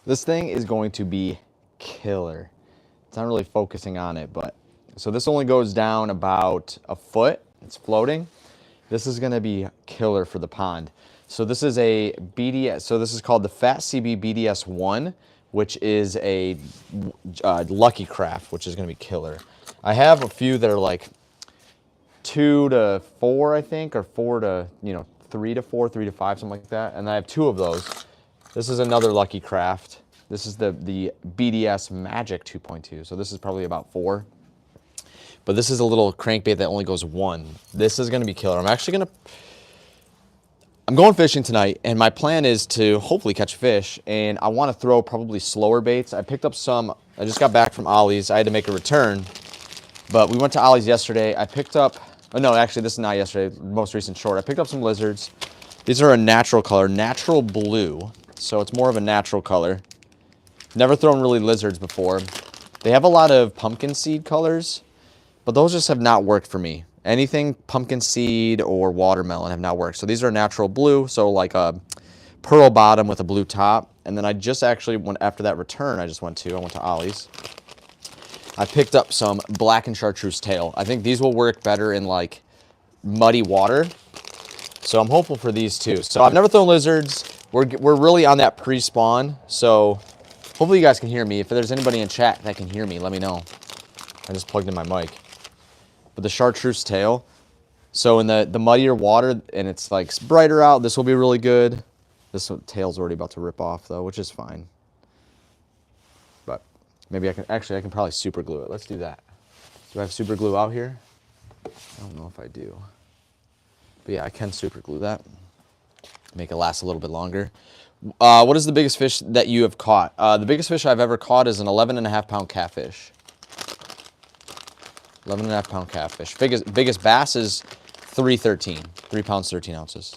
This thing is going to be killer. It's not really focusing on it, but so this only goes down about a foot. It's floating. This is going to be killer for the pond. So this is a BDS. So this is called the Fat CB BDS1, which is a Lucky Craft, which is going to be killer. I have a few that are like 2 to 4, I think, or 4 to 3 to 4, 3 to 5, something like that. And I have 2 of those. This is another Lucky Craft. This is the BDS Magic 2.2. So this is probably about 4. But this is a little crankbait that only goes 1. This is going to be killer. I'm going fishing tonight, and my plan is to hopefully catch fish, and I want to throw probably slower baits. I picked up some. I just got back from Ollie's. I had to make a return, but we went to Ollie's yesterday. I picked up, oh no, actually this is not yesterday, most recent short. I picked up some lizards. These are a natural color, natural blue, so it's more of a natural color. Never thrown really lizards before. They have a lot of pumpkin seed colors, but those just have not worked for me. Anything pumpkin seed or watermelon have not worked. So these are natural blue, so like a pearl bottom with a blue top. And then I just actually went, after that return I went to Ollie's. I picked up some black and chartreuse tail. I think these will work better in like muddy water. So I'm hopeful for these too. So I've never thrown lizards. We're really on that pre-spawn. So hopefully you guys can hear me. If there's anybody in chat that can hear me, let me know. I just plugged in my mic. But the chartreuse tail, so in the muddier water and it's like brighter out, this will be really good. This tail's already about to rip off though, which is fine. But maybe I can probably super glue it. Let's do that. Do I have super glue out here? I don't know if I do. But yeah, I can super glue that. Make it last a little bit longer. What is the biggest fish that you have caught? The biggest fish I've ever caught is an 11.5 pound catfish. 11.5 pound catfish. Biggest bass is 313, 3 pounds, 13 ounces.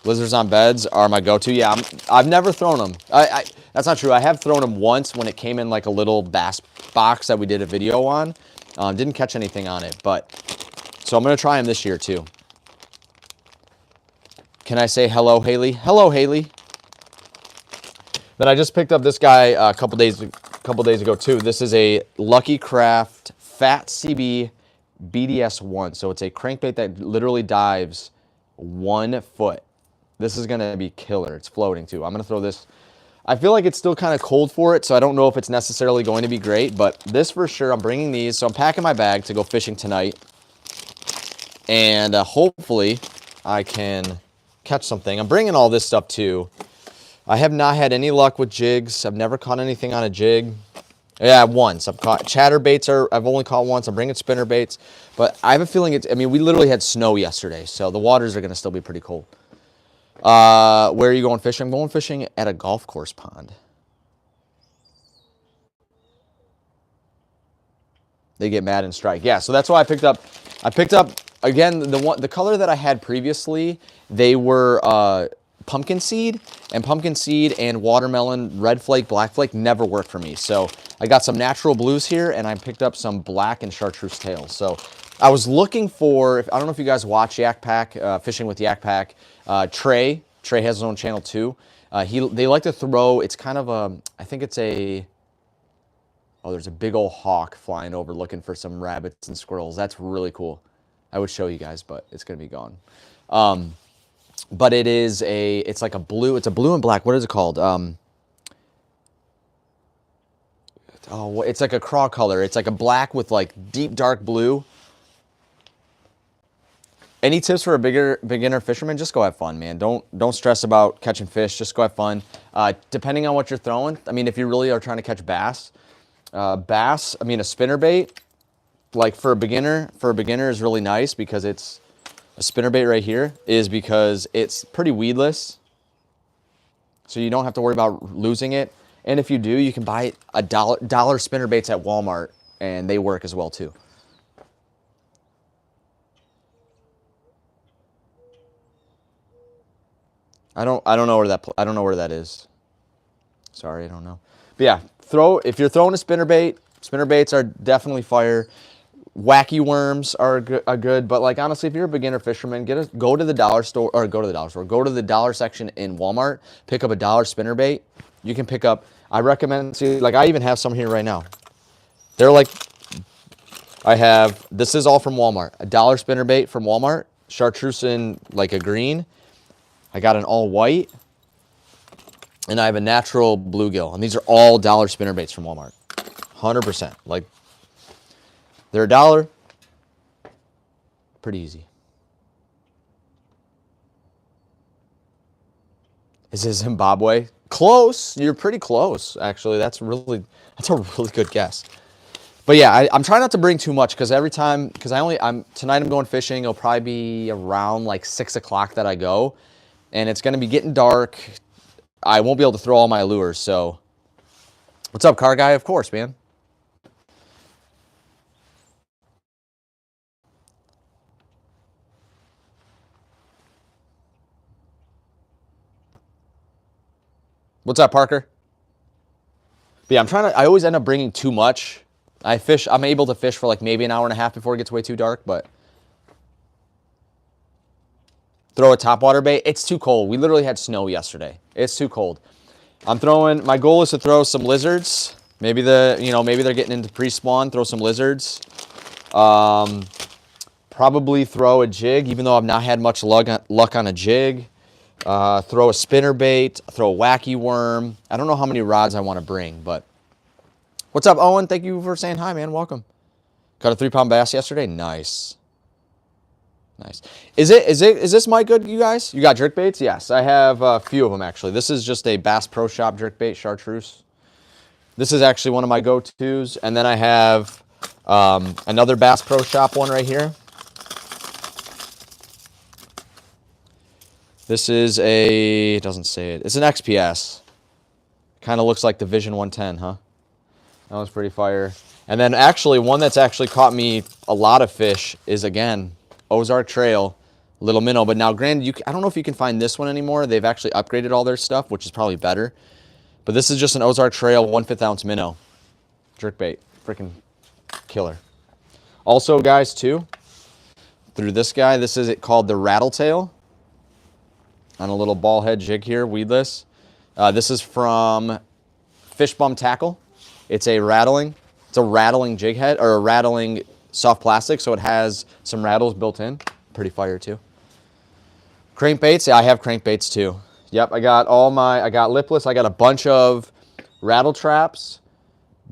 Lizards on beds are my go-to. Yeah, I've never thrown them. That's not true. I have thrown them once when it came in like a little bass box that we did a video on. Didn't catch anything on it, but so I'm gonna try them this year too. Can I say hello, Haley? Hello, Haley. Then I just picked up this guy a couple days ago too. This is a Lucky Craft Fat CB BDS1. So it's a crankbait that literally dives 1 foot. This is gonna be killer. It's floating too. I'm gonna throw this. I feel like it's still kind of cold for it, so I don't know if it's necessarily going to be great, but this for sure, I'm bringing these. So I'm packing my bag to go fishing tonight. And hopefully I can catch something. I'm bringing all this stuff too. I have not had any luck with jigs. I've never caught anything on a jig. Yeah, once. I've caught chatterbaits. I've only caught once. I'm bringing spinner baits. But I have a feeling I mean, we literally had snow yesterday, so the waters are going to still be pretty cold. Where are you going fishing? I'm going fishing at a golf course pond. They get mad and strike. Yeah, so that's why I picked up, again, the color that I had previously, they were pumpkin seed and watermelon, red flake, black flake never worked for me. So I got some natural blues here, and I picked up some black and chartreuse tails. So I was looking for, I don't know if you guys watch Yak Pack, Fishing with Yak Pack. Trey has his own channel too. They like to throw, it's kind of a, I think it's a, oh, there's a big old hawk flying over looking for some rabbits and squirrels. That's really cool. I would show you guys, but it's gonna be gone. But it's like a blue, it's a blue and black. What is it called? Oh, it's like a craw color. It's like a black with like deep dark blue. Any tips for a beginner fisherman? Just go have fun, man. Don't stress about catching fish. Just go have fun. Depending on what you're throwing, I mean, if you really are trying to catch bass, a spinnerbait, like for a beginner is really nice because it's a spinnerbait right here is because it's pretty weedless. So you don't have to worry about losing it. And if you do, you can buy $1 spinnerbaits at Walmart and they work as well too. I don't know where that is. Sorry, I don't know. But yeah, if you're throwing a spinnerbait, spinnerbaits are definitely fire. Wacky worms are good, but like honestly, if you're a beginner fisherman, go to the dollar store or go to the dollar store, go to the dollar section in Walmart, pick up a dollar spinnerbait. You can pick up. I recommend. See, like I even have some here right now. They're like, I have. This is all from Walmart. A dollar spinnerbait from Walmart, chartreuse in like a green. I got an all white, and I have a natural bluegill, and these are all dollar spinnerbaits from Walmart. 100%. Like they're a dollar. Pretty easy. Is it Zimbabwe? Close. You're pretty close, actually. That's a really good guess. But yeah, I'm trying not to bring too much because every time, because tonight I'm going fishing. It'll probably be around like 6 o'clock that I go, and it's going to be getting dark. I won't be able to throw all my lures. So, what's up, car guy? Of course, man. What's up, Parker? But yeah, I always end up bringing too much. I'm able to fish for like maybe an hour and a half before it gets way too dark, but throw a topwater bait. It's too cold. We literally had snow yesterday. It's too cold. My goal is to throw some lizards. Maybe they're getting into pre-spawn, throw some lizards. Probably throw a jig, even though I've not had much luck on a jig. Throw a spinnerbait, throw a wacky worm. I don't know how many rods I want to bring, but what's up, Owen? Thank you for saying hi, man. Welcome. Caught a 3-pound bass yesterday. Nice. Nice. Is this my good, you guys? You got jerk baits? Yes, I have a few of them actually. This is just a Bass Pro Shop jerk bait, chartreuse. This is actually one of my go-tos, and then I have another Bass Pro Shop one right here. This is it doesn't say it. It's an XPS. Kind of looks like the Vision 110, huh? That was pretty fire. And then actually one that's actually caught me a lot of fish is, again, Ozark Trail, little minnow. But now, granted, I don't know if you can find this one anymore. They've actually upgraded all their stuff, which is probably better. But this is just an Ozark Trail 1/5 ounce minnow. Jerkbait. Freaking killer. Also, guys, too, through this guy, this is called the Rattletail. On a little ball head jig here, weedless. This is from Fish Bum Tackle. It's a rattling jig head, or a rattling soft plastic, so it has some rattles built in. Pretty fire too. Crankbaits, yeah, I have crankbaits too. Yep, I got lipless, I got a bunch of rattle traps,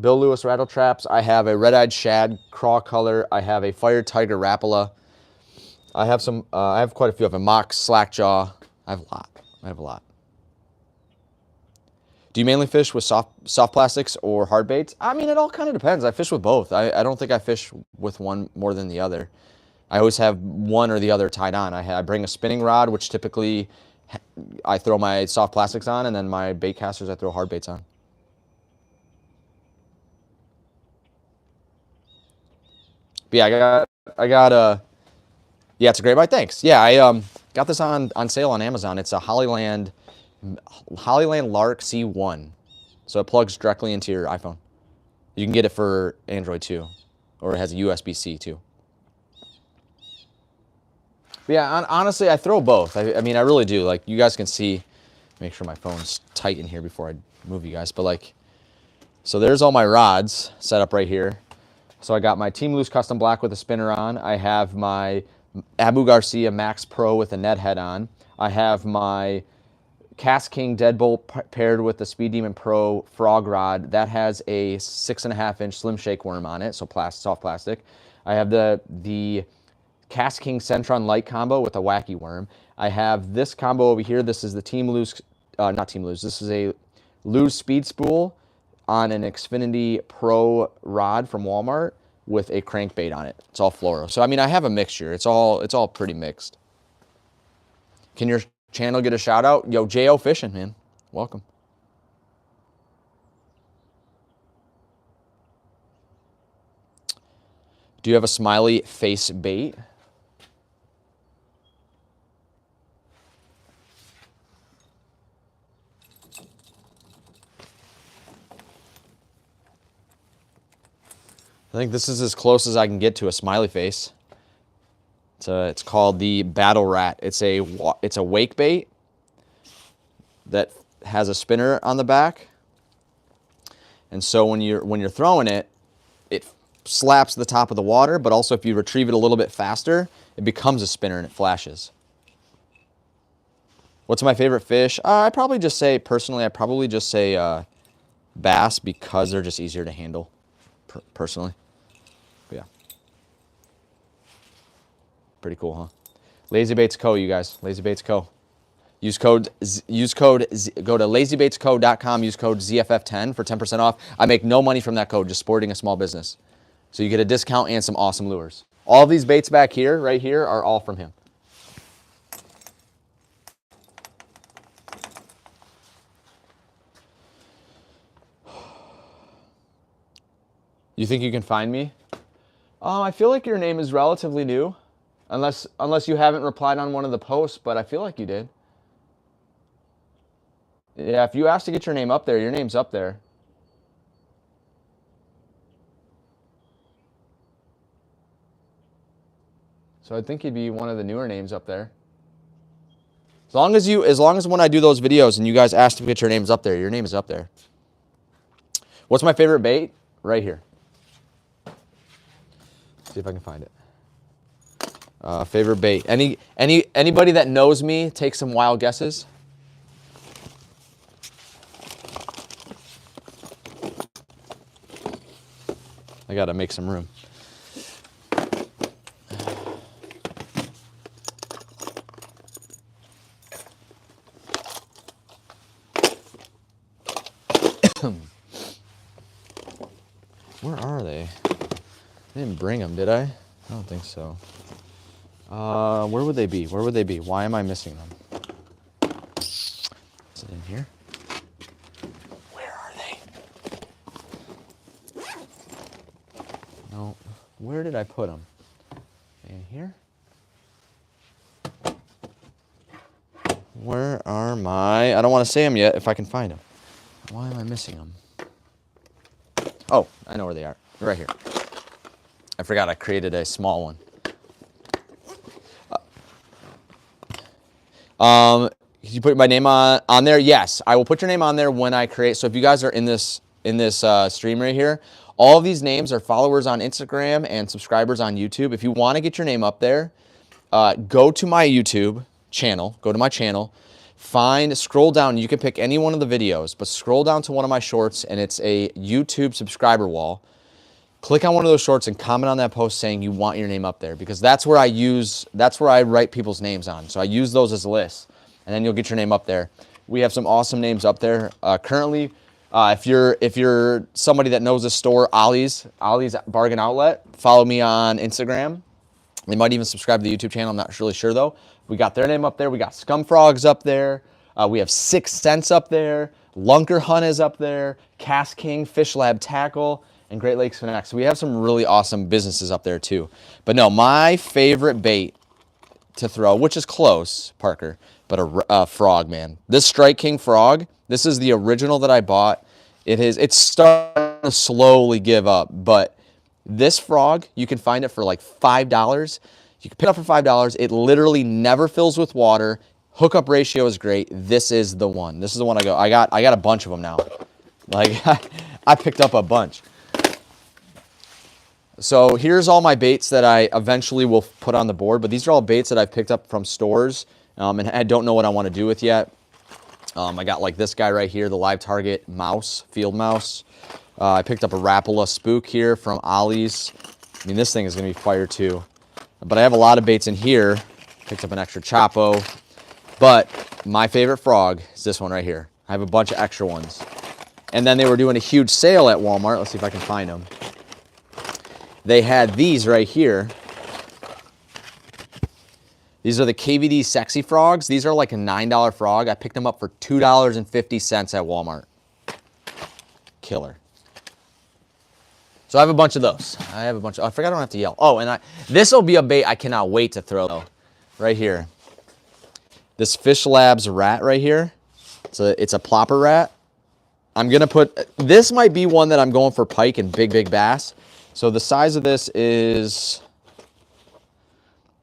Bill Lewis rattle traps. I have a red-eyed shad craw color. I have a fire tiger Rapala. I have quite a few of them. Mock slackjaw. I have a lot. Do you mainly fish with soft plastics or hard baits? I mean, it all kind of depends. I fish with both. I don't think I fish with one more than the other. I always have one or the other tied on. I bring a spinning rod, which typically I throw my soft plastics on, and then my bait casters I throw hard baits on. But yeah, yeah, it's a great buy. Thanks. Yeah, I got this on sale on Amazon. It's a Hollyland Lark C1. So it plugs directly into your iPhone. You can get it for Android too, or it has a USB-C too. But yeah, honestly, I throw both. I mean, I really do. Like, you guys can see, make sure my phone's tight in here before I move you guys. But like, so there's all my rods set up right here. So I got my Team Loose Custom Black with a spinner on. I have my Abu Garcia Max Pro with a net head on. I have my Cast King Deadbolt paired with the Speed Demon Pro frog rod. That has a 6.5-inch Slim Shake worm on it, so soft plastic. I have the Cast King Centron Light combo with a wacky worm. I have this combo over here. This is the Team Loose, not Team Loose. This is a Lose Speed Spool on an Xfinity Pro rod from Walmart with a crankbait on it. It's all fluoro. So I mean, I have a mixture. It's all pretty mixed. Can your channel get a shout out? Yo, J.O. Fishing, man. Welcome. Do you have a smiley face bait? I think this is as close as I can get to a smiley face. It's called the Battle Rat. It's a wake bait that has a spinner on the back. And so when you're throwing it, it slaps the top of the water, but also if you retrieve it a little bit faster, it becomes a spinner and it flashes. What's my favorite fish? I'd probably just say, personally, bass, because they're just easier to handle, personally. But yeah. Pretty cool, huh? Lazy Baits Co., you guys. Lazy Baits Co. Go to lazybaitsco.com, use code ZFF10 for 10% off. I make no money from that code, just supporting a small business. So you get a discount and some awesome lures. All of these baits back here, right here, are all from him. You think you can find me? I feel like your name is relatively new, unless you haven't replied on one of the posts, but I feel like you did. Yeah, if you asked to get your name up there, your name's up there. So I think you'd be one of the newer names up there. As long as when I do those videos and you guys ask to get your names up there, your name is up there. What's my favorite bait? Right here. See if I can find it. Favorite bait. Anybody that knows me, take some wild guesses. I gotta make some room. Where are they? I didn't bring them, did I? I don't think so. Where would they be? Where would they be? Why am I missing them? Is it in here? Where are they? No. Where did I put them? In here? Where are my... I don't want to say them yet if I can find them. Why am I missing them? Oh, I know where they are. They're right here. I forgot I created a small one. Can you put my name on there? Yes, I will put your name on there when I create. So if you guys are in this stream right here, all of these names are followers on Instagram and subscribers on YouTube. If you want to get your name up there, go to my YouTube channel. Go to my channel. Scroll down. You can pick any one of the videos, but scroll down to one of my shorts, and it's a YouTube subscriber wall. Click on one of those shorts and comment on that post saying you want your name up there, because that's where I write people's names on. So I use those as lists, and then you'll get your name up there. We have some awesome names up there. Currently, if you're somebody that knows the store, Ollie's Bargain Outlet, follow me on Instagram. They might even subscribe to the YouTube channel. I'm not really sure though. We got their name up there. We got Scum Frogs up there. We have 6 Cents up there. Lunker Hunt is up there. Cast King, Fish Lab Tackle, and Great Lakes Connect. So we have some really awesome businesses up there too. But no, my favorite bait to throw, which is close, Parker, but a frog, man. This Strike King frog, this is the original that I bought. It's starting to slowly give up, but this frog, you can find it for like $5. You can pick it up for $5. It literally never fills with water. Hookup ratio is great. This is the one. This is the one I got a bunch of them now. Like I picked up a bunch. So here's all my baits that I eventually will put on the board, but these are all baits that I've picked up from stores, and I don't know what I want to do with yet. I got like this guy right here, the Live Target mouse, field mouse. I picked up a Rapala Spook here from Ollie's. I mean, this thing is going to be fire too. But I have a lot of baits in here. Picked up an extra Chapo. But my favorite frog is this one right here. I have a bunch of extra ones. And then they were doing a huge sale at Walmart. Let's see if I can find them. They had these right here. These are the KVD Sexy Frogs. These are like a $9 frog. I picked them up for $2.50 at Walmart. Killer. So I have a bunch of those. I forgot I don't have to yell. Oh, and this will be a bait I cannot wait to throw though. Right here. This Fish Labs rat right here. It's a plopper rat. I'm gonna put, this might be one that I'm going for pike and big bass. So the size of this is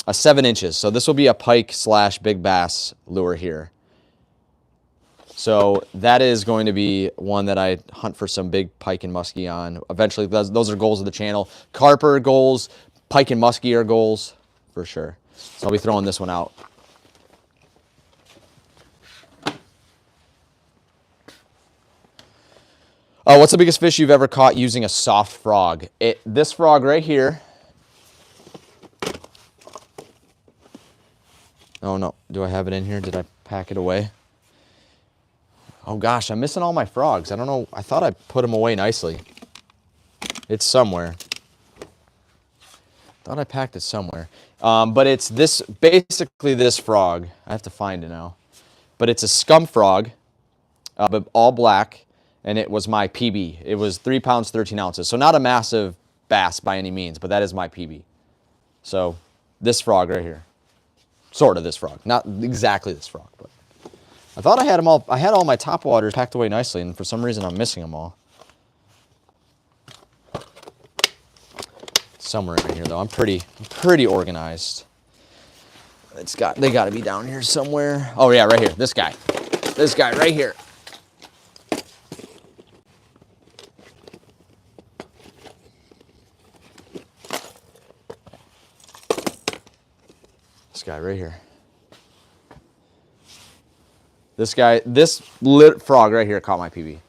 a 7 inches. So this will be a pike slash big bass lure here. So that is going to be one that I hunt for some big pike and muskie on. Eventually, those are goals of the channel. Carp are goals, pike and muskie are goals for sure. So I'll be throwing this one out. What's the biggest fish you've ever caught using a soft frog? This frog right here. Oh no, do I have it in here? Did I pack it away? Oh gosh, I'm missing all my frogs. I don't know, I thought I put them away nicely. It's somewhere. Thought I packed it somewhere. But it's basically this frog. I have to find it now. But it's a scum frog, but all black, and it was my PB. It was 3 pounds, 13 ounces. So not a massive bass by any means, but that is my PB. So this frog right here. Sort of this frog. Not exactly this frog, but I thought I had them all. I had all my top waters packed away nicely, and for some reason I'm missing them all. Somewhere in here though. I'm pretty organized. They got to be down here somewhere. Oh yeah, right here. This guy right here. This guy right here. This frog right here caught my PB.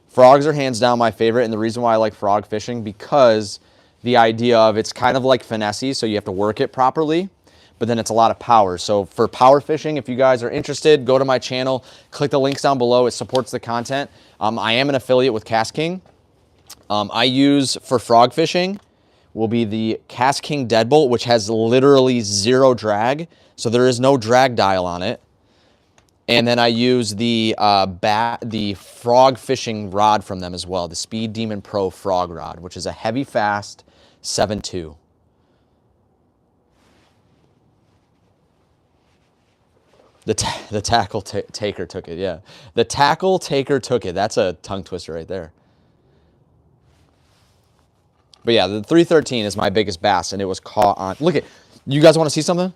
Frogs are hands down my favorite, and the reason why I like frog fishing, because the idea of it's kind of like finesse, so you have to work it properly, but then it's a lot of power. So for power fishing, if you guys are interested, go to my channel, click the links down below. It supports the content. I am an affiliate with KastKing. I use for frog fishing will be the KastKing Deadbolt, which has literally 0 drag, so there is no drag dial on it. And then I use the frog fishing rod from them as well, the Speed Demon Pro frog rod, which is a heavy fast 7.2. The tackle taker took it, yeah. The tackle taker took it. That's a tongue twister right there. But yeah, the 313 is my biggest bass, and it was caught on. Look at, you guys want to see something?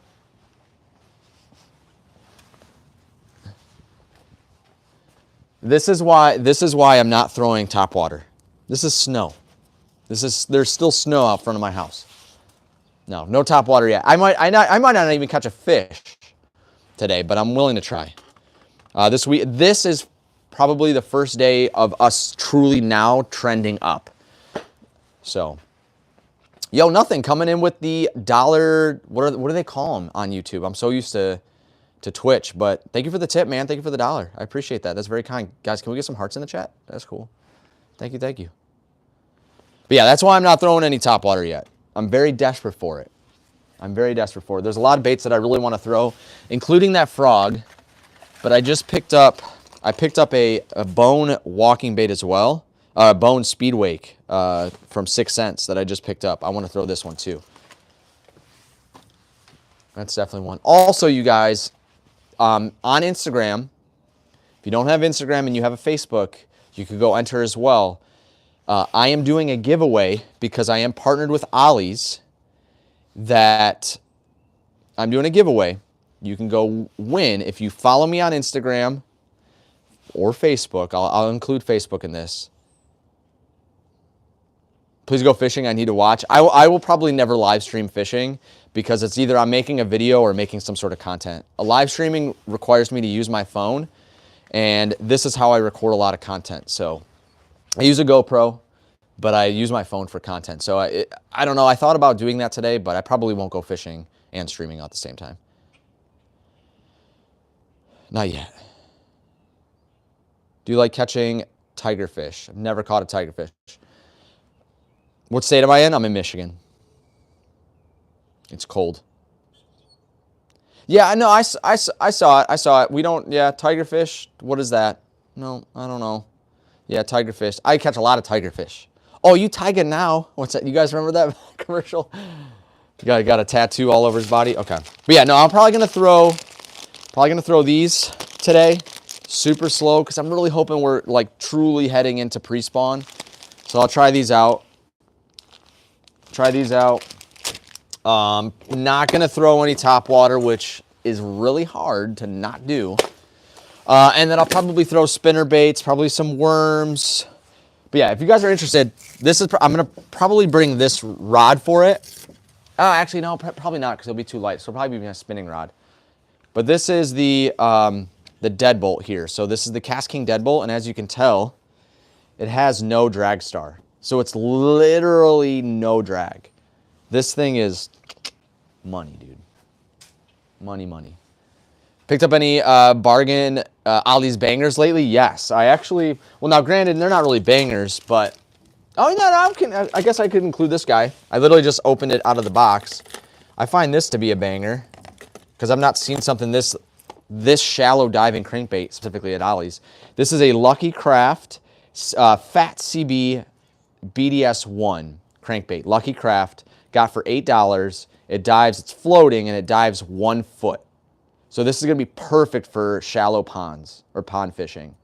This is why I'm not throwing top water. This is snow. There's still snow out front of my house. No top water yet. I might not even catch a fish today, but I'm willing to try. This is probably the first day of us truly now trending up. So, yo, nothing coming in with the dollar. What do they call them on YouTube? I'm so used to Twitch, but thank you for the tip, man. Thank you for the $1. I appreciate that. That's very kind. Guys, can we get some hearts in the chat? That's cool. Thank you. But yeah, that's why I'm not throwing any top water yet. I'm very desperate for it. There's a lot of baits that I really want to throw, including that frog, but I picked up a bone walking bait as well, bone speed wake from 6 Cents that I just picked up. I want to throw this one too. That's definitely one. Also, you guys, on Instagram, if you don't have Instagram and you have a Facebook, you could go enter as well. I am doing a giveaway because I am partnered with Ollie's that I'm doing a giveaway. You can go win if you follow me on Instagram or Facebook. I'll include Facebook in this. Please go fishing. I need to watch. I will probably never live stream fishing because it's either I'm making a video or making some sort of content. A live streaming requires me to use my phone, and this is how I record a lot of content. So I use a GoPro, but I use my phone for content. So I don't know. I thought about doing that today, but I probably won't go fishing and streaming at the same time. Not yet. Do you like catching tigerfish? I've never caught a tigerfish. What state am I in? I'm in Michigan. It's cold. Yeah, no, I saw it. We don't, yeah, tigerfish. What is that? No, I don't know. Yeah, tigerfish. I catch a lot of tigerfish. Oh, you tiger now. What's that? You guys remember that commercial? The guy got a tattoo all over his body. Okay. But yeah, no, I'm probably gonna throw these today. Super slow, because I'm really hoping we're like truly heading into pre-spawn. So I'll try these out. Try these out. Not going to throw any top water, which is really hard to not do. And then I'll probably throw spinner baits, probably some worms. But yeah, if you guys are interested, I'm going to probably bring this rod for it. Actually, no, probably not, because it'll be too light. So it'll probably be a spinning rod. But this is the deadbolt here. So this is the KastKing deadbolt, and as you can tell, it has no drag star. So it's literally no drag. This thing is money, dude. Money, money. Picked up any bargain Ollie's bangers lately? Yes. I actually, well, now granted, they're not really bangers, but, oh, no, I guess I could include this guy. I literally just opened it out of the box. I find this to be a banger because I've not seen something this shallow diving crankbait, specifically at Ollie's. This is a Lucky Craft Fat CB BDS1 crankbait. Lucky Craft. Got for $8. It dives, it's floating, and it dives 1 foot. So this is going to be perfect for shallow ponds or pond fishing.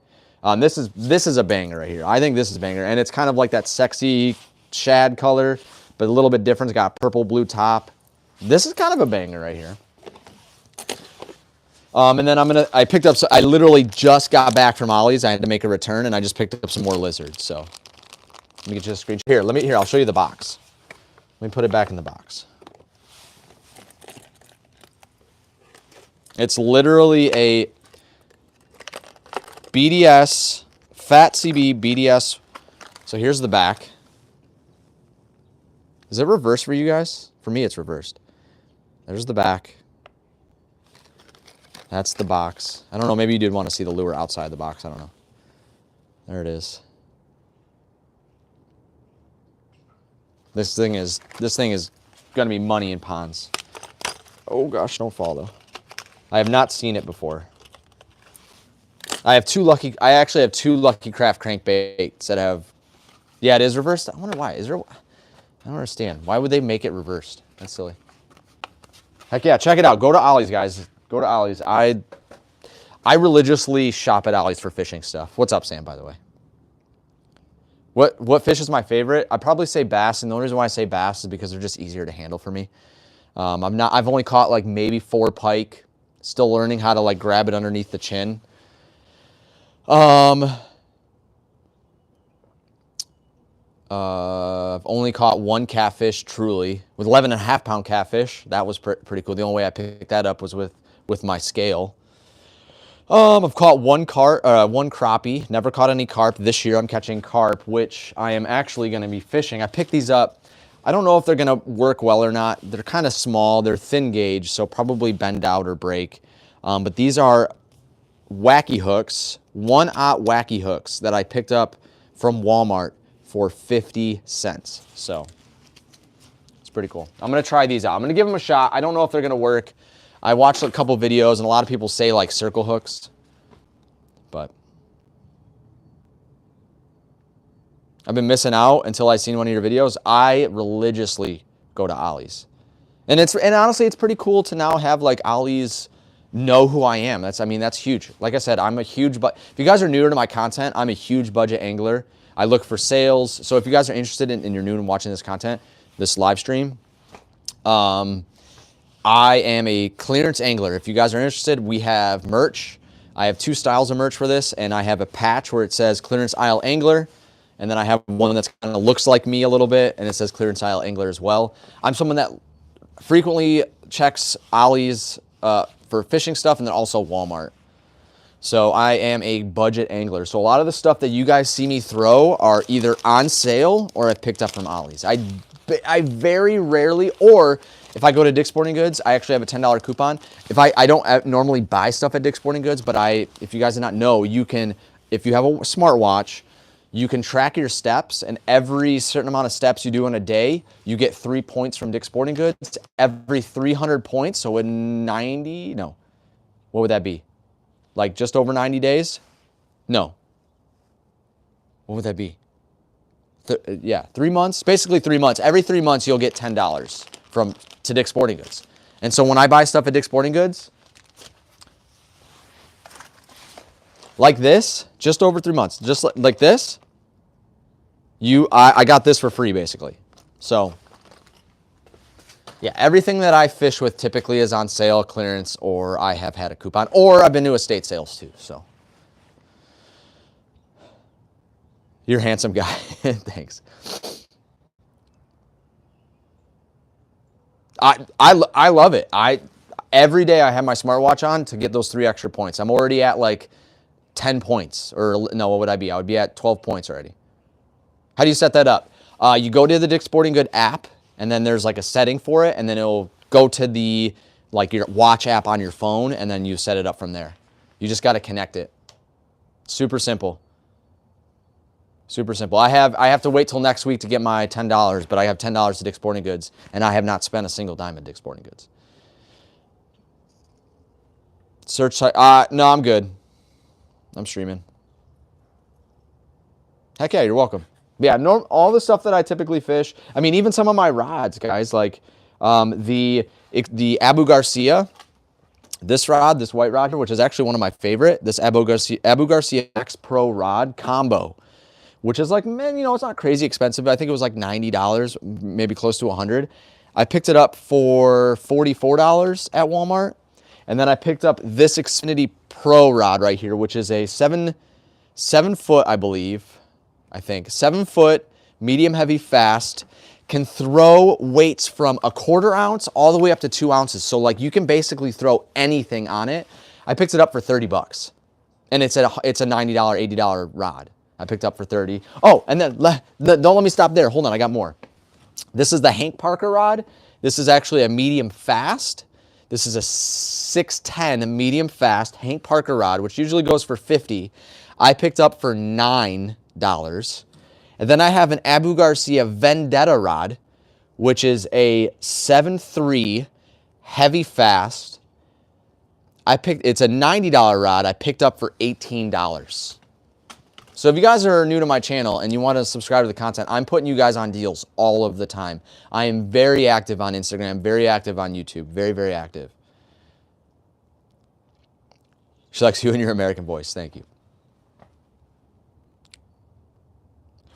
This is a banger right here. I think this is a banger, and it's kind of like that sexy shad color, but a little bit different. It's got purple blue top. This is kind of a banger right here. And then I picked up, I literally just got back from Ollie's. I had to make a return, and I just picked up some more lizards. So let me get you a screenshot. Here, I'll show you the box. Let me put it back in the box. It's literally a BDS, Fat CB BDS. So here's the back. Is it reversed for you guys? For me, it's reversed. There's the back. That's the box. I don't know, maybe you did want to see the lure outside the box. I don't know. There it is. This thing is gonna be money in ponds. Oh gosh, don't fall though. I have not seen it before. I actually have two Lucky Craft crankbaits that have, yeah, it is reversed. I wonder why. I don't understand. Why would they make it reversed? That's silly. Heck yeah, check it out. Go to Ollie's, guys. Go to Ollie's. I religiously shop at Ollie's for fishing stuff. What's up, Sam, by the way? What fish is my favorite? I'd probably say bass, and the only reason why I say bass is because they're just easier to handle for me. I've only caught like maybe 4 pike. Still learning how to like grab it underneath the chin. I've only caught 1 catfish truly with 11.5-pound catfish. That was pretty cool. The only way I picked that up was with my scale. I've caught 1 crappie. Never caught any carp. This year I'm catching carp, which I am actually going to be fishing. I picked these up. I don't know if they're going to work well or not. They're kind of small. They're thin gauge, so probably bend out or break. But these are wacky hooks, 1/0 wacky hooks that I picked up from Walmart for 50 cents. So it's pretty cool. I'm going to try these out. I'm going to give them a shot. I don't know if they're going to work. I watched a couple videos, and a lot of people say like circle hooks, but I've been missing out until I seen one of your videos. I religiously go to Ollie's, and honestly, it's pretty cool to now have like Ollie's know who I am. That's huge. Like I said, I'm a huge, but if you guys are newer to my content, I'm a huge budget angler. I look for sales. So if you guys are interested and you're new and watching this content, this live stream, I am a clearance angler. If you guys are interested, we have merch. I have 2 styles of merch for this, and I have a patch where it says Clearance Aisle Angler, and then I have one that's kind of looks like me a little bit, and it says Clearance Aisle Angler as well. I'm someone that frequently checks Ollie's for fishing stuff, and then also Walmart. So I am a budget angler. So a lot of the stuff that you guys see me throw are either on sale or I picked up from Ollie's. I very rarely, or if I go to Dick's Sporting Goods, I actually have a $10 coupon. I don't normally buy stuff at Dick's Sporting Goods, but if you guys did not know, you can, if you have a smartwatch, you can track your steps, and every certain amount of steps you do in a day, you get 3 points from Dick's Sporting Goods. Every 300 points, so in 90, no, what would that be? Like just over 90 days? No. What would that be? Yeah, 3 months, basically 3 months. Every 3 months, you'll get $10 to Dick's Sporting Goods. And so when I buy stuff at Dick's Sporting Goods, like this, just over 3 months, just like this, I got this for free basically. So Yeah, everything that I fish with typically is on sale, clearance, or I have had a coupon, or I've been to estate sales too, so. You're a handsome guy. Thanks. I love it. Every day I have my smartwatch on to get those 3 extra points. I'm already at like 10 points, or no, what would I be? I would be at 12 points already. How do you set that up? You go to the Dick's Sporting Good app, and then there's like a setting for it, and then it'll go to the like your watch app on your phone, and then you set it up from there. You just got to connect it. Super simple. Super simple. I have to wait till next week to get my $10, but I have $10 to Dick's Sporting Goods, and I have not spent a single dime at Dick's Sporting Goods. Search site. No, I'm good. I'm streaming. Heck yeah, you're welcome. Yeah, all the stuff that I typically fish. I mean, even some of my rods, guys, like the Abu Garcia, this rod, this white rod here, which is actually one of my favorite, this Abu Garcia X Pro rod combo, which is like, man, you know, it's not crazy expensive. I think it was like $90, maybe close to $100. I picked it up for $44 at Walmart. And then I picked up this Xfinity Pro rod right here, which is a 7 foot, I think 7 foot, medium heavy fast, can throw weights from 1/4 ounce all the way up to 2 ounces. So like you can basically throw anything on it. I picked it up for $30, and it's a $90, $80 rod. I picked up for 30. Oh, and then don't let me stop there. Hold on, I got more. This is the Hank Parker rod. This is actually a medium fast. This is a 610 medium fast Hank Parker rod, which usually goes for $50. I picked up for $9. And then I have an Abu Garcia Vendetta rod, which is a 7.3 heavy fast. It's a $90 rod. I picked up for $18. So if you guys are new to my channel and you want to subscribe to the content, I'm putting you guys on deals all of the time. I am very active on Instagram, very active on YouTube, very, very active. She likes you and your American voice. Thank you.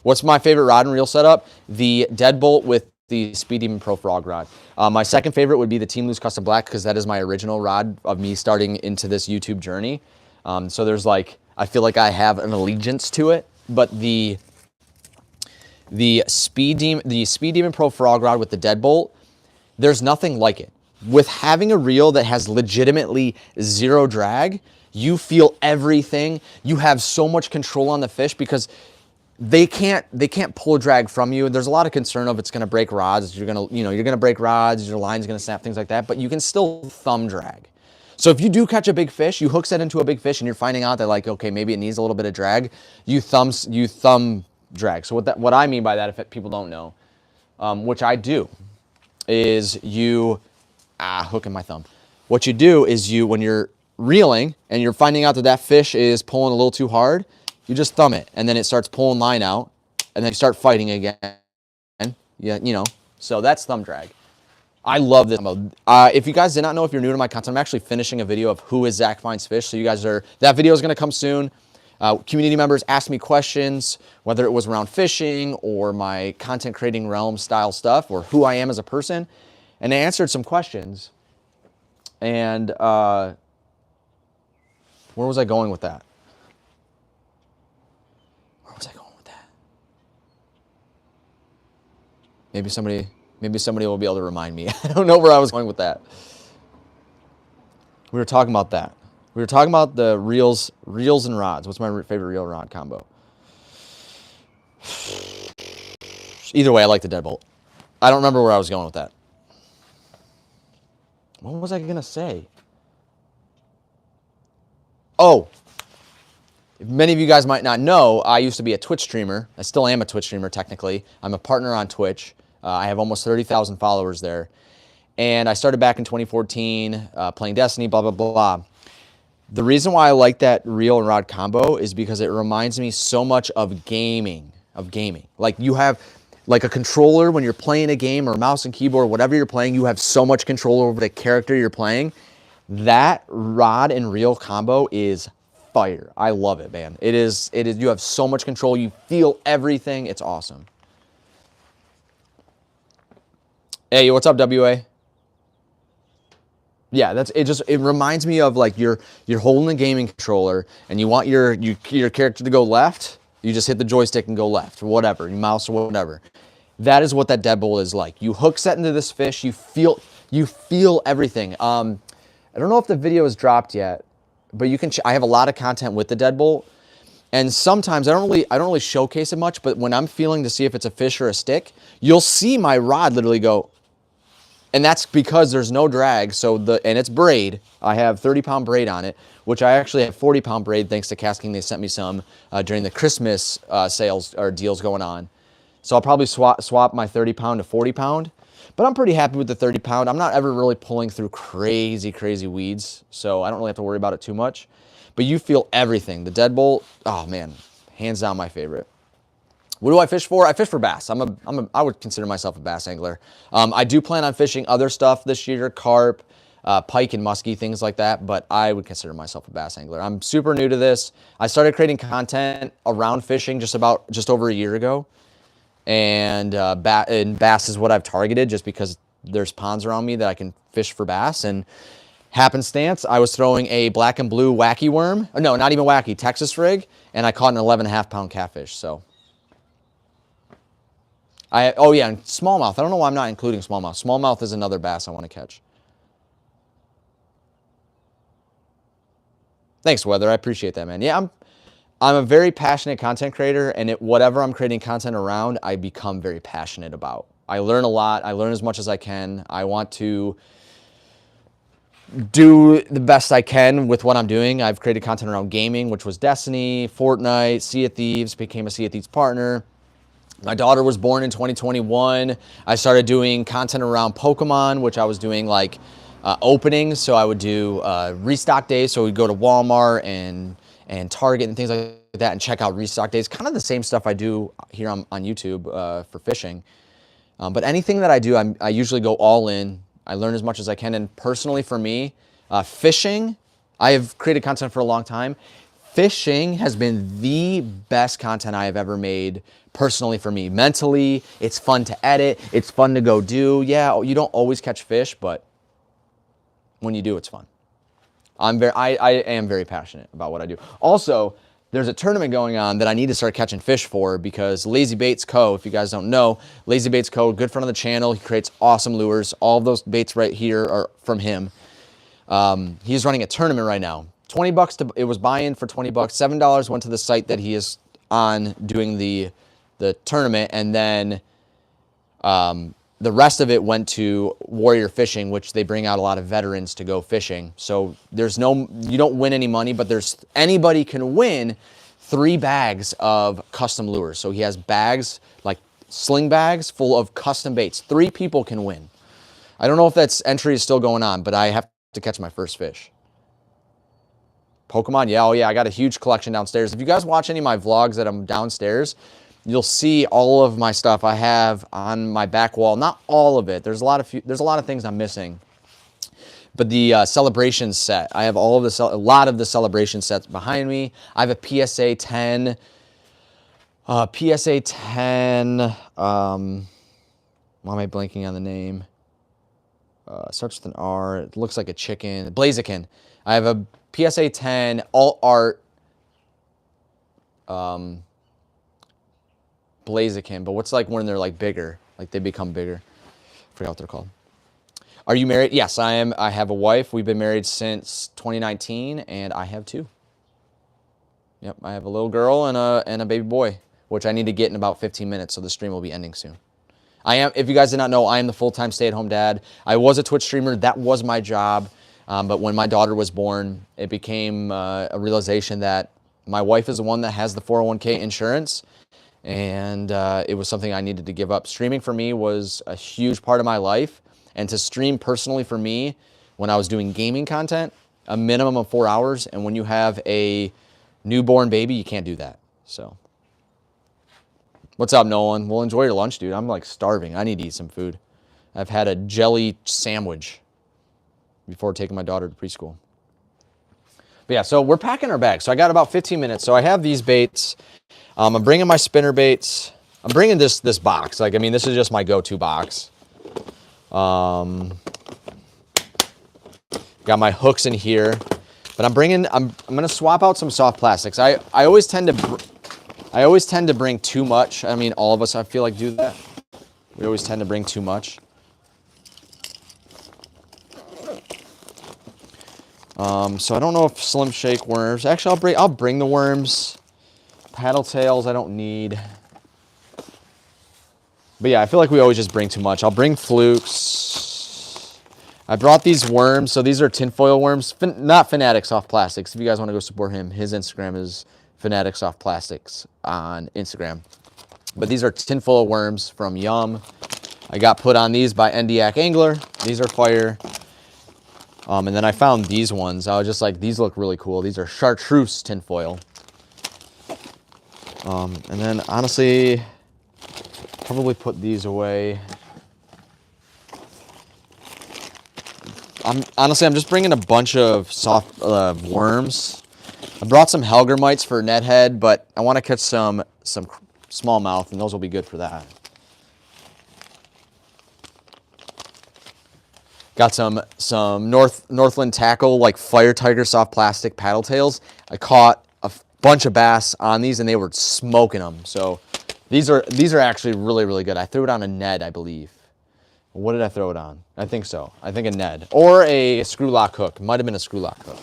What's my favorite rod and reel setup? The Deadbolt with the Speed Demon Pro Frog rod. My second favorite would be the Team Loose Custom Black, because that is my original rod of me starting into this YouTube journey. So there's like, I feel like I have an allegiance to it, but the Speed Demon Pro Frog rod with the Deadbolt, there's nothing like it. With having a reel that has legitimately zero drag, you feel everything. You have so much control on the fish because they can't pull a drag from you. There's a lot of concern of it's going to break rods. You're going to break rods. Your line's going to snap, things like that. But you can still thumb drag. So if you do catch a big fish, you hook set into a big fish, and you're finding out that like, okay, maybe it needs a little bit of drag. You thumb drag. So what I mean by that, if people don't know, which I do, is hooking my thumb. What you do is when you're reeling and you're finding out that fish is pulling a little too hard, you just thumb it, and then it starts pulling line out, and then you start fighting again. Yeah, so that's thumb drag. I love this. If you guys did not know, if you're new to my content, I'm actually finishing a video of who is Zach Finds Fish. So that video is going to come soon. Community members asked me questions, whether it was around fishing or my content creating realm style stuff, or who I am as a person. And I answered some questions. And where was I going with that? Maybe somebody will be able to remind me. I don't know where I was going with that. We were talking about that. We were talking about the reels and rods. What's my favorite reel rod combo? Either way, I like the Deadbolt. I don't remember where I was going with that. What was I going to say? Oh, many of you guys might not know, I used to be a Twitch streamer. I still am a Twitch streamer, technically. I'm a partner on Twitch. I have almost 30,000 followers there. And I started back in 2014, playing Destiny, blah, blah, blah. The reason why I like that reel and rod combo is because it reminds me so much of gaming. Like you have like a controller when you're playing a game, or mouse and keyboard, whatever you're playing, you have so much control over the character you're playing. That rod and reel combo is fire. I love it, man. It is, you have so much control. You feel everything. It's awesome. Hey, what's up, WA? Yeah, it reminds me of like you're holding a gaming controller and you want your character to go left, you just hit the joystick and go left or whatever, you mouse or whatever. That is what that deadbolt is like. You hook set into this fish, you feel everything. I don't know if the video is dropped yet, but you can I have a lot of content with the deadbolt. And sometimes I don't really showcase it much, but when I'm feeling to see if it's a fish or a stick, you'll see my rod literally go. And that's because there's no drag, and it's braid. I have 30-pound braid on it, which I actually have 40-pound braid thanks to Casking. They sent me some during the Christmas sales or deals going on. So I'll probably swap my 30-pound to 40-pound. But I'm pretty happy with the 30-pound. I'm not ever really pulling through crazy weeds, so I don't really have to worry about it too much. But you feel everything. The deadbolt, oh man, hands down my favorite. What do I fish for? I fish for bass. I would consider myself a bass angler. I do plan on fishing other stuff this year, carp, pike and muskie, things like that, but I would consider myself a bass angler. I'm super new to this. I started creating content around fishing just over a year ago. And bass is what I've targeted just because there's ponds around me that I can fish for bass. And happenstance, I was throwing a black and blue wacky worm. No, not even wacky, Texas rig, and I caught an 11.5-pound catfish, so. Oh yeah, and smallmouth. I don't know why I'm not including smallmouth. Smallmouth is another bass I want to catch. Thanks, Weather. I appreciate that, man. Yeah, I'm a very passionate content creator, and whatever I'm creating content around, I become very passionate about. I learn a lot. I learn as much as I can. I want to do the best I can with what I'm doing. I've created content around gaming, which was Destiny, Fortnite, Sea of Thieves, became a Sea of Thieves partner. My daughter was born in 2021. I started doing content around Pokemon, which I was doing like openings. So I would do restock days. So we'd go to Walmart and Target and things like that and check out restock days. Kind of the same stuff I do here on YouTube for fishing. But anything that I do, I usually go all in. I learn as much as I can. And personally for me, fishing, I have created content for a long time. Fishing has been the best content I have ever made personally for me. Mentally, it's fun to edit. It's fun to go do. Yeah, you don't always catch fish, but when you do, it's fun. I am very passionate about what I do. Also, there's a tournament going on that I need to start catching fish for because Lazy Baits Co., if you guys don't know, Lazy Baits Co., good friend of the channel. He creates awesome lures. All of those baits right here are from him. He's running a tournament right now. $20 it was buy-in for $20. $7 went to the site that he is on doing the tournament, and then the rest of it went to Warrior Fishing, which they bring out a lot of veterans to go fishing. So you don't win any money, but anybody can win 3 bags of custom lures. So he has bags, like sling bags full of custom baits. 3 people can win. I don't know if that entry is still going on, but I have to catch my first fish. Pokemon, yeah, oh yeah, I got a huge collection downstairs. If you guys watch any of my vlogs that I'm downstairs, you'll see all of my stuff I have on my back wall. Not all of it. There's a lot of things I'm missing. But the celebration set, I have a lot of the celebration sets behind me. I have a PSA 10. Why am I blanking on the name? Starts with an R. It looks like a chicken. Blaziken. I have a PSA 10 alt art Blaziken, but what's like when they're like bigger, like they become bigger. I forgot what they're called. Are you married? Yes, I am. I have a wife. We've been married since 2019, and I have 2. Yep, I have a little girl and a baby boy, which I need to get in about 15 minutes, so the stream will be ending soon. If you guys did not know, I am the full-time stay-at-home dad. I was a Twitch streamer. That was my job. But when my daughter was born, it became a realization that my wife is the one that has the 401k insurance, and it was something I needed to give up. Streaming for me was a huge part of my life, and to stream personally for me, when I was doing gaming content, a minimum of 4 hours, and when you have a newborn baby, you can't do that. So, what's up, Nolan? Well, enjoy your lunch, dude. I'm like starving. I need to eat some food. I've had a jelly sandwich before taking my daughter to preschool. But yeah, so we're packing our bags. So I got about 15 minutes. So I have these baits. I'm bringing my spinner baits. I'm bringing this box. Like, I mean, this is just my go-to box. Got my hooks in here, but I'm gonna swap out some soft plastics. I always tend to bring too much. I mean, all of us, I feel like, do that. We always tend to bring too much. So I don't know if Slim Shake worms. Actually, I'll bring the worms. Paddle tails I don't need. But yeah, I feel like we always just bring too much. I'll bring flukes. I brought these worms. So these are tinfoil worms, not Fanatic Soft Plastics. If you guys want to go support him, his Instagram is Fanatic Soft Plastics on Instagram. But these are tinfoil worms from Yum. I got put on these by Endiac Angler. These are fire. And then I found these ones. I was just like, these look really cool. These are chartreuse tinfoil. And then honestly, probably put these away. I'm just bringing a bunch of soft worms. I brought some Helgermites for Nethead, but I want to catch some smallmouth, and those will be good for that. Got some Northland Tackle, like Fire Tiger soft plastic paddle tails. I caught a bunch of bass on these, and they were smoking them. So these are actually really, really good. I threw it on a Ned, I believe. What did I throw it on? I think so. I think a Ned or a screw lock hook. Might have been a screw lock hook.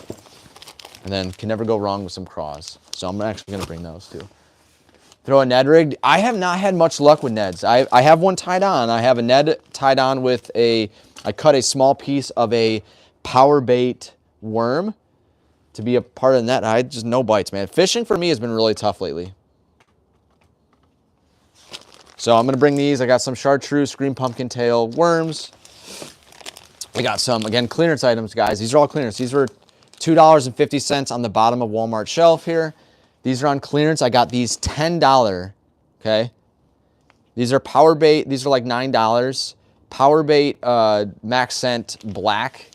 And then can never go wrong with some craws. So I'm actually gonna bring those too. Throw a Ned rig. I have not had much luck with Neds. I have one tied on. I have a Ned tied on with I cut a small piece of a power bait worm to be a part of the net. Just no bites, man. Fishing for me has been really tough lately. So I'm gonna bring these. I got some chartreuse, green pumpkin tail worms. I got some, again, clearance items, guys. These are all clearance. These were $2.50 on the bottom of Walmart shelf here. These are on clearance. I got these $10, okay? These are power bait. These are like $9. Power bait Max Scent black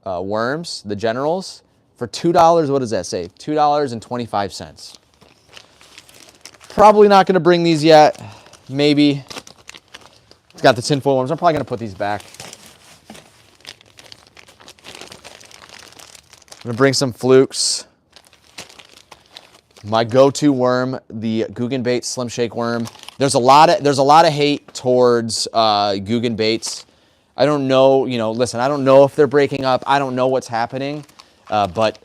worms, the Generals, for $2. What does that say? $2.25. Probably not going to bring these yet. Maybe. It's got the tinfoil worms. I'm probably going to put these back. I'm going to bring some flukes. My go-to worm, the Googan Bait Slim Shake worm. There's a lot of hate towards Googan Baits. I don't know, listen, I don't know if they're breaking up. I don't know what's happening. But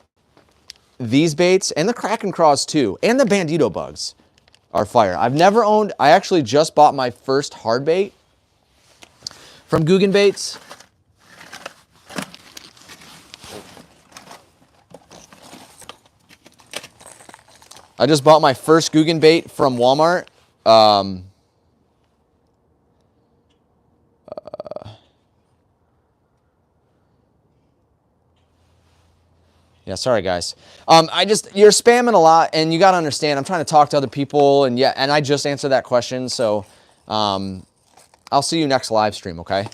these baits, and the Kraken Craws too, and the Bandito Bugs are fire. I actually just bought my first hard bait from Googan Baits. I just bought my first Googan bait from Walmart. Yeah, sorry guys. You're spamming a lot, and you gotta understand, I'm trying to talk to other people, and I just answered that question, so I'll see you next live stream, okay?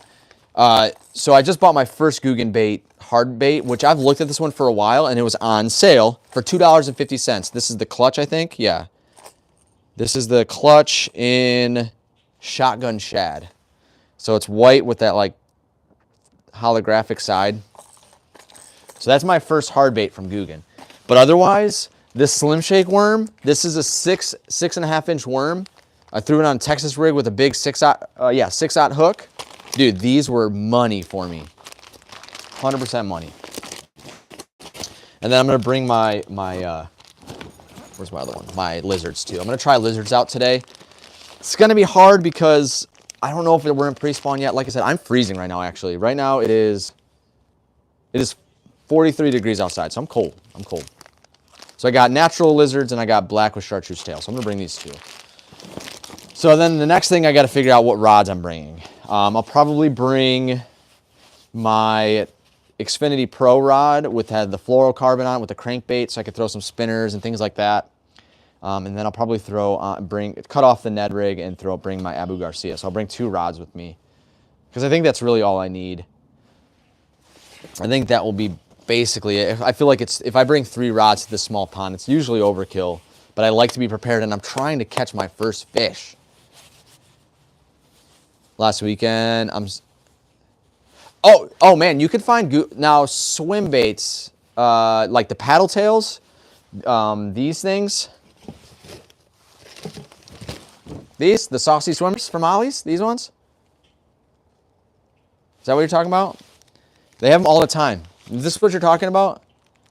So I just bought my first Googan Bait hard bait, which I've looked at this one for a while, and it was on sale for $2.50. This is the clutch, I think. Yeah. This is the clutch in Shotgun Shad. So it's white with that like holographic side. So that's my first hard bait from Googan. But otherwise, this Slim Shake worm, this is a 6.5 inch worm. I threw it on a Texas rig with a big 6-aught hook. Dude, these were money for me. 100% money. And then I'm gonna bring my where's my other one? My lizards too. I'm gonna try lizards out today. It's gonna be hard because I don't know if we're in pre-spawn yet. Like I said, I'm freezing right now actually. Right now it is 43 degrees outside, so I'm cold. So I got natural lizards and I got black with chartreuse tail. So I'm gonna bring these two. So then the next thing I gotta figure out what rods I'm bringing. I'll probably bring my Xfinity Pro rod with the fluorocarbon on it with the crankbait so I could throw some spinners and things like that. And then I'll probably cut off the Ned rig and bring my Abu Garcia. So I'll bring 2 rods with me because I think that's really all I need. I think that will be basically it. I feel like if I bring 3 rods to this small pond, it's usually overkill, but I like to be prepared, and I'm trying to catch my first fish. Last weekend, Oh man, you could find now swim baits, like the paddle tails, these things. The saucy swimmers from Ollie's, these ones. Is that what you're talking about? They have them all the time. Is this what you're talking about?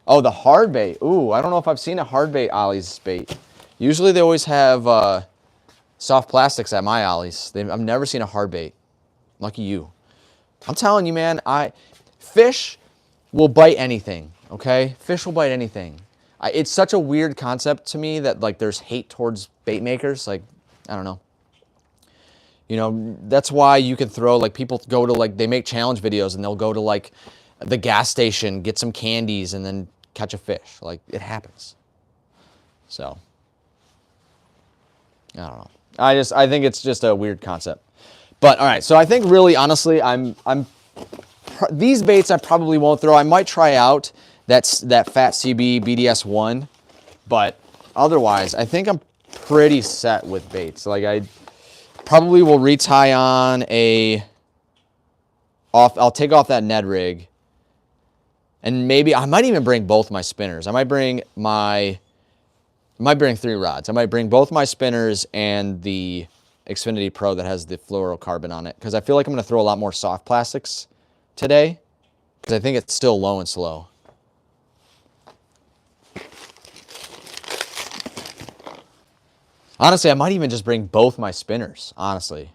Oh, the hard bait. Ooh, I don't know if I've seen a hard bait Ollie's bait. Usually they always have soft plastics at my Ollie's. I've never seen a hard bait. Lucky you. I'm telling you, man, fish will bite anything, okay? Fish will bite anything. It's such a weird concept to me that, like, there's hate towards bait makers. Like, I don't know. You know, that's why you can throw, like, people go to, like, they make challenge videos and they'll go to, like, the gas station, get some candies, and then catch a fish. Like, it happens. So, I don't know. I think it's just a weird concept. But, all right, so I think really, honestly, these baits I probably won't throw. I might try out that Fat CB BDS1, but otherwise, I think I'm pretty set with baits. Like, I probably will retie on I'll take off that Ned rig, and maybe I might even bring both my spinners. I might bring 3 rods. I might bring both my spinners and the Xfinity Pro that has the fluorocarbon on it, because I feel like I'm going to throw a lot more soft plastics today, because I think it's still low and slow. Honestly, I might even just bring both my spinners, honestly.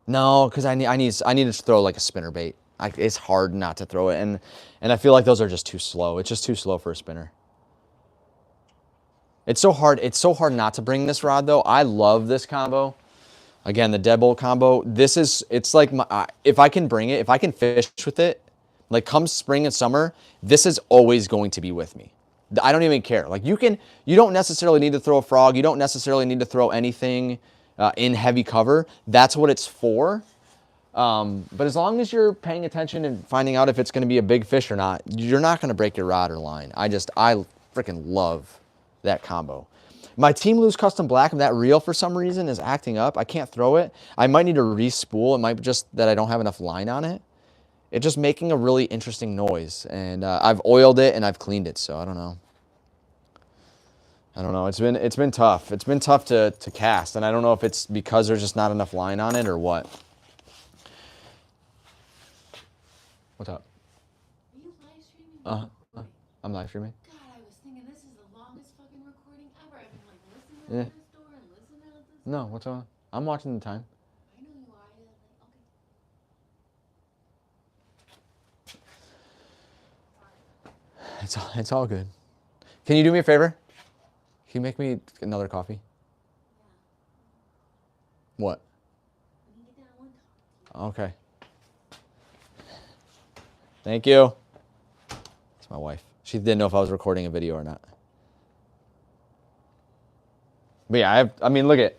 No, because I need to throw like a spinner bait. It's hard not to throw it, and I feel like those are just too slow. It's just too slow for a spinner. It's so hard not to bring this rod, though. I love this combo. Again, the Deadbolt combo. It's like, if I can bring it, if I can fish with it, like come spring and summer, this is always going to be with me. I don't even care. Like, you don't necessarily need to throw a frog. You don't necessarily need to throw anything in heavy cover. That's what it's for. But as long as you're paying attention and finding out if it's going to be a big fish or not, you're not going to break your rod or line. I freaking love that combo. My Team Lose Custom Black, that reel for some reason is acting up. I can't throw it. I might need to re-spool. It might be just that I don't have enough line on it. It's just making a really interesting noise. And I've oiled it and I've cleaned it, so I don't know. It's been tough. It's been tough to cast, and I don't know if it's because there's just not enough line on it or what. What's up? Are you live streaming? I'm live streaming. God, I was thinking this is the longest fucking recording ever. I've been like listening to this door and listening to this. No, what's on? I'm watching the time. I know you are. Okay. It's all good. Can you do me a favor? Can you make me another coffee? Yeah. What? When you get down, I want to talk to you. Okay. Thank you. It's my wife. She didn't know if I was recording a video or not. But yeah, I mean, look at,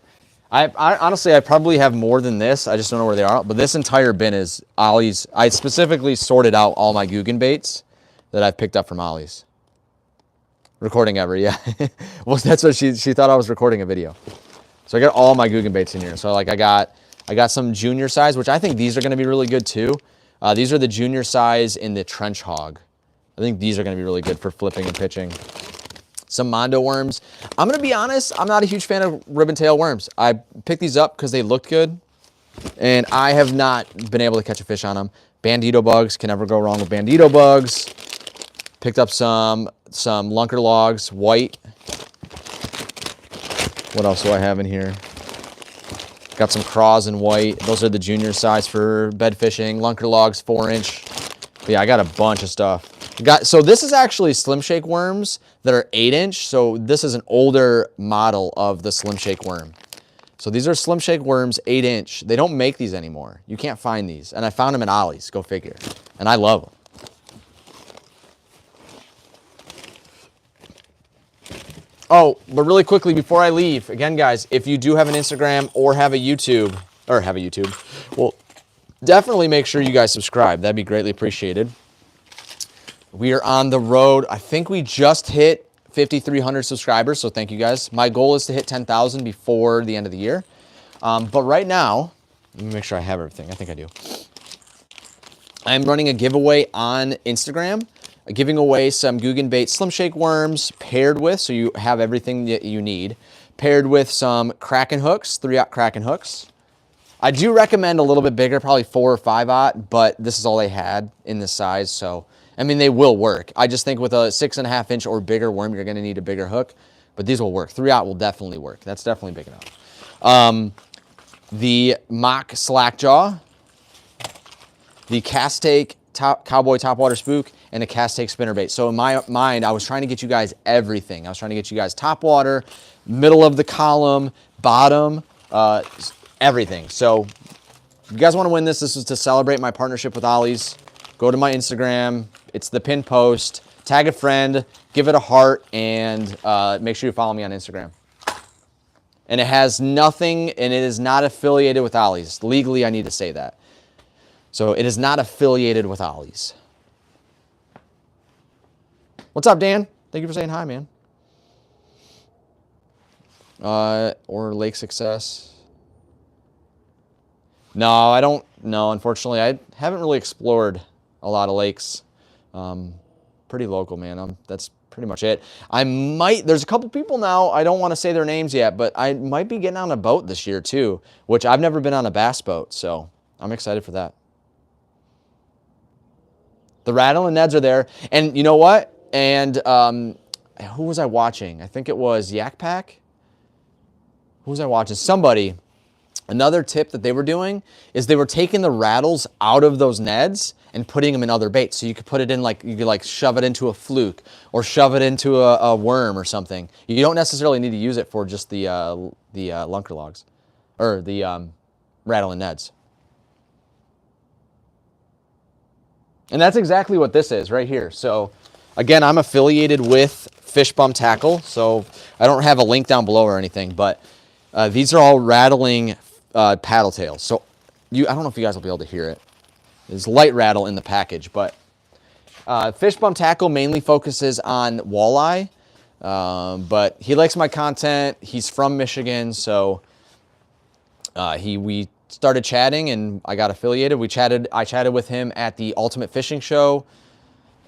I honestly, I probably have more than this. I just don't know where they are. But this entire bin is Ollie's. I specifically sorted out all my Googan baits that I've picked up from Ollie's. Recording ever, yeah. Well, that's what she thought I was recording a video. So I got all my Googan baits in here. So like I got some junior size, which I think these are going to be really good too. These are the junior size in the Trench Hog. I think these are going to be really good for flipping and pitching. Some Mondo worms. I'm going to be honest, I'm not a huge fan of ribbon tail worms. I picked these up because they looked good, and I have not been able to catch a fish on them. Bandito bugs, can never go wrong with Bandito bugs. Picked up some Lunker Logs, white. What else do I have in here? Got some Craws in white. Those are the junior size for bed fishing. Lunker Logs, 4-inch. But yeah, I got a bunch of stuff. So this is actually Slim Shake worms that are 8-inch. So this is an older model of the Slim Shake worm. So these are Slim Shake worms, 8-inch. They don't make these anymore. You can't find these. And I found them at Ollie's, go figure. And I love them. Oh, but really quickly before I leave, again, guys, if you do have an Instagram or have a YouTube, well, definitely make sure you guys subscribe. That'd be greatly appreciated. We are on the road. I think we just hit 5,300 subscribers, so thank you guys. My goal is to hit 10,000 before the end of the year. But right now, Let me make sure I have everything. I think I do. I'm running a giveaway on Instagram, giving away some Guggen Bait Slim Shake worms paired with, so you have everything that you need, paired with some Kraken hooks, 3/0 Kraken hooks. I do recommend a little bit bigger, probably 4 or 5/0, but this is all they had in this size, so, I mean, they will work. I just think with a 6.5 inch or bigger worm, you're gonna need a bigger hook, but these will work. 3/0 will definitely work. That's definitely big enough. The Mock Slackjaw, the Cast Take Cowboy Topwater Spook, and a Cast Take Spinnerbait. So in my mind, I was trying to get you guys everything. I was trying to get you guys topwater, middle of the column, bottom, everything. So if you guys want to win this, this is to celebrate my partnership with Ollie's. Go to my Instagram. It's the pinned post. Tag a friend, give it a heart, and make sure you follow me on Instagram. And it has nothing, and it is not affiliated with Ollie's. Legally, I need to say that. So it is not affiliated with Ollie's. What's up, Dan? Thank you for saying hi, man. Or Lake Success. No, I don't. No, unfortunately, I haven't really explored a lot of lakes. Pretty local, man. That's pretty much it. There's a couple people now, I don't want to say their names yet, but I might be getting on a boat this year too, which I've never been on a bass boat, so I'm excited for that. The Rattle and Neds are there. And you know what? And who was I watching? I think it was Yak Pack. Who was I watching? Somebody. Another tip that they were doing is they were taking the rattles out of those Neds and putting them in other baits. So you could put it in you could shove it into a fluke or shove it into a worm or something. You don't necessarily need to use it for just the lunker logs or the Rattle and Neds. And that's exactly what this is right here. So again, I'm affiliated with Fish Bum Tackle, so I don't have a link down below or anything, but these are all rattling paddle tails. So I don't know if you guys will be able to hear it. There's light rattle in the package, but Fish Bum Tackle mainly focuses on walleye, but he likes my content. He's from Michigan, so we started chatting and I got affiliated. I chatted with him at the Ultimate Fishing Show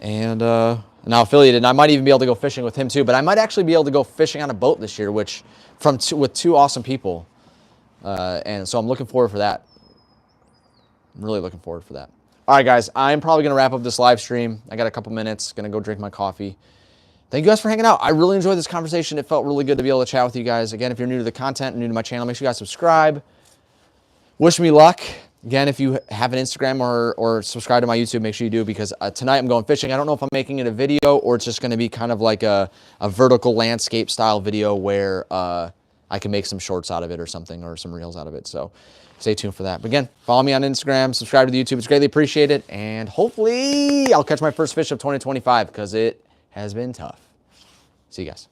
and now affiliated. And I might even be able to go fishing with him too, but I might actually be able to go fishing on a boat this year, with two awesome people. And so I'm looking forward for that. I'm really looking forward for that. All right, guys, I'm probably going to wrap up this live stream. I got a couple minutes, going to go drink my coffee. Thank you guys for hanging out. I really enjoyed this conversation. It felt really good to be able to chat with you guys. Again, if you're new to the content, new to my channel, make sure you guys subscribe. Wish me luck. Again, if you have an Instagram or subscribe to my YouTube, make sure you do, because tonight I'm going fishing. I don't know if I'm making it a video or it's just going to be kind of like a vertical landscape style video where I can make some shorts out of it or something, or some reels out of it. So stay tuned for that. But again, follow me on Instagram, subscribe to the YouTube. It's greatly appreciated. And hopefully I'll catch my first fish of 2025, because it has been tough. See you guys.